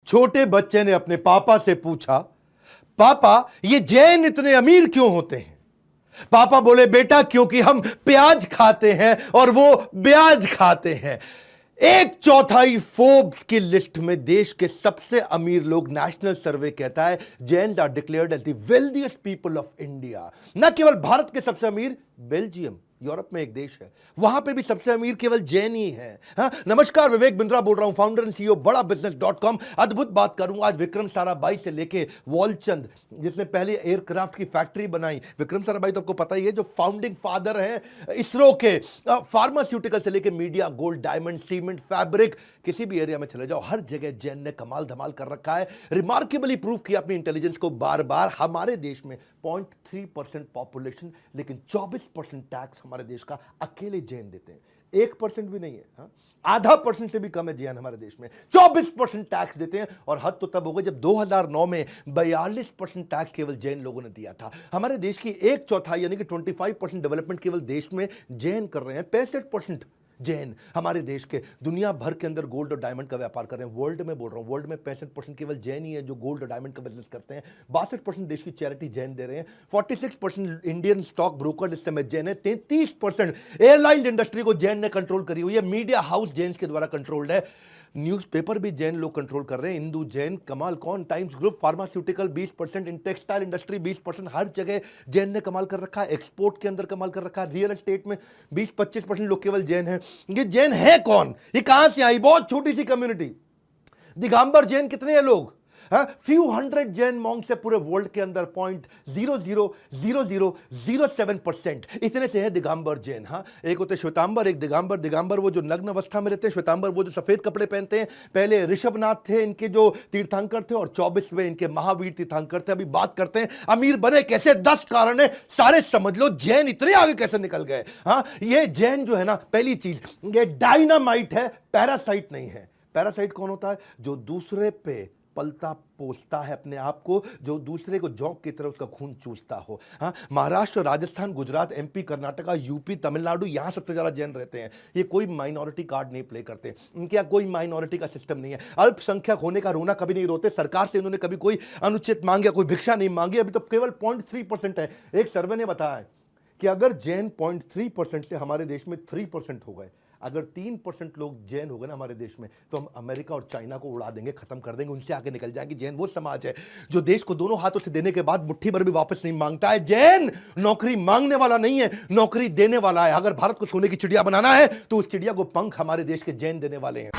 छोटे बच्चे ने अपने पापा से पूछा, पापा ये जैन इतने अमीर क्यों होते हैं? पापा बोले, बेटा क्योंकि हम प्याज खाते हैं और वो ब्याज खाते हैं। एक चौथाई फोर्ब्स की लिस्ट में देश के सबसे अमीर लोग, नेशनल सर्वे कहता है, Jains are declared as the wealthiest people of India. न केवल भारत के सबसे अमीर, बेल्जियम यूरोप में एक देश है, वहां पे भी सबसे अमीर केवल जैन ही है। हाँ, नमस्कार, विवेक बिंद्रा बोल रहा हूं, फाउंडर एंड सीईओ बड़ा बिजनेस.com। अद्भुत बात करूंगा आज विक्रम साराभाई से लेके वॉलचंद, जिसने पहले एयरक्राफ्ट की फैक्ट्री बनाई। विक्रम साराभाई तो आपको पता ही है, जो फाउंडिंग फादर हैं इसरो के। फार्मास्यूटिकल से लेके media, gold, diamond, cement, fabric, किसी भी एरिया में चले जाओ, हर जगह जैन ने कमाल धमाल कर रखा है। रिमार्केबली प्रूव किया अपनी इंटेलिजेंस को बार बार। हमारे देश में 0.3% पॉपुलेशन, लेकिन 24% टैक्स हमारे देश का अकेले जैन देते हैं। 1% भी नहीं है, हाँ? आधा % से भी कम है जैन हमारे देश में। 24% टैक्स देते हैं, और हद तो तब हो गई जब 2009 में 42% टैक्स केवल जैन लोगों ने दिया था। हमारे देश की एक चौथाई यानी कि 25% डेवलपमेंट केवल देश में जैन कर रहे हैं। 65% जैन हमारे देश के दुनिया भर के अंदर गोल्ड और डायमंड का व्यापार कर रहे हैं। वर्ल्ड में बोल रहा हूं, वर्ल्ड में 65% केवल जैन ही है जो गोल्ड और डायमंड का बिजनेस करते हैं। 62% देश की चैरिटी जैन दे रहे हैं। 46% इंडियन स्टॉक ब्रोकर इस समय जैन है। 33% एयरलाइंस इंडस्ट्री को जैन ने कंट्रोल करी हुई है। मीडिया हाउस जैन के द्वारा कंट्रोल्ड है। न्यूज़पेपर भी जैन लोग कंट्रोल कर रहे हैं। हिंदू, जैन, कमाल कौन, times group, pharmaceutical 20%, in textile industry 20%, हर जगह जैन ने कमाल कर रखा है। एक्सपोर्ट के अंदर कमाल कर रखा है। रियल एस्टेट में 20-25% लोग केवल जैन हैं। ये जैन है कौन? ये कहां से आई? बहुत छोटी सी कम्युनिटी। दिगंबर जैन कितने हैं लोग? फ्यू हंड्रेड जैन मॉन्क से पूरे वर्ल्ड के अंदर 0.000007% इतने से है दिगंबर जैन। हाँ, एक होते श्वेतांबर, एक दिगंबर। दिगंबर वो जो नग्न अवस्था में रहते हैं, श्वेतांबर वो जो सफेद कपड़े पहनते हैं। पहले ऋषभनाथ थे इनके जो तीर्थंकर थे, और 24वें इनके महावीर तीर्थंकर थे। अभी बात करते हैं अमीर बने कैसे। 10 कारण है, सारे समझ लो। जैन इतने आगे कैसे निकल गए? हाँ, ये जैन जो है ना, पहली चीज ये डायनामाइट है, पैरासाइट नहीं है। पैरासाइट कौन होता है? जो दूसरे पे पलता पोसता है अपने आप को, जो दूसरे को जौक की तरह उसका खून चूसता हो। हाँ, महाराष्ट्र, राजस्थान, गुजरात, एमपी, कर्नाटका, यूपी, तमिलनाडु, यहां सबसे ज्यादा जैन रहते हैं। ये कोई माइनॉरिटी कार्ड नहीं प्ले करते, इनके यहाँ कोई माइनॉरिटी का सिस्टम नहीं है। अल्पसंख्यक होने का रोना कभी नहीं रोते। सरकार से इन्होंने कभी कोई अनुचित मांगे, कोई भिक्षा नहीं मांगी। अभी तो केवल 0.3% है। एक सर्वे ने बताया है कि अगर जैन 0.3% से हमारे देश में 3% हो गए, अगर 3% लोग जैन हो गए ना हमारे देश में, तो हम अमेरिका और चाइना को उड़ा देंगे, खत्म कर देंगे, उनसे आगे निकल जाएंगे। जैन वो समाज है जो देश को दोनों हाथों से देने के बाद मुट्ठी भर भी वापस नहीं मांगता है। जैन नौकरी मांगने वाला नहीं है, नौकरी देने वाला है। अगर भारत को सोने की चिड़िया बनाना है तो उस चिड़िया को पंख हमारे देश के जैन देने वाले हैं।